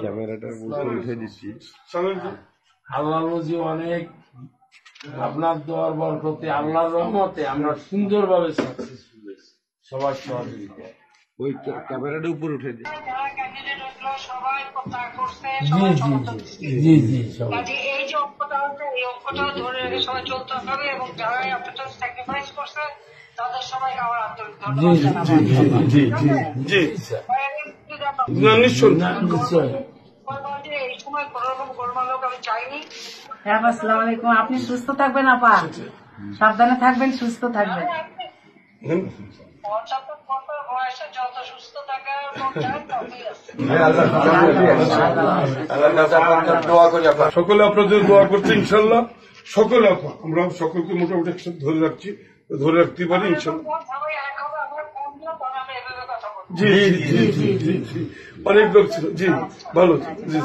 ক্যামেরাটার উঠে দিচ্ছি। আল্লাহ রোজি অনেক আপনার দোয়ার বরকতে আল্লাহর রহমতে আমরা সুন্দরভাবে সাকসেসফুল হয়েছি সবার সহযোগিতা। ওই ক্যামেরাটা উপরে উঠে দিই। জি জি সবাই এই যে অঙ্কটা হচ্ছে এই অঙ্কটা ধরে রেখে সবাই চলতে হবে এবং যারাই আপনাদের স্যাক্রিফাইস করছে তাদের সবাইকে আমার আন্তরিক ধন্যবাদ জানাবো। এই সময় কোন রকম গোলমাল হোক আমি চাইনি। আসসালামু আলাইকুম। আপনি সুস্থ থাকবেন আপা, সাবধানে থাকবেন, সুস্থ থাকবেন। বয়সে যত সুস্থ থাকার সকলে আপনাদের দোয়া করছে ইনশাল্লাহ। সকলে আমরা সকলকে মোটামুটি একসাথে ধরে রাখছি, ধরে রাখতে পারি ইনশাল্লাহ। জি জি জি জি জি অনেক লোক ছিল। জি ভালো জি।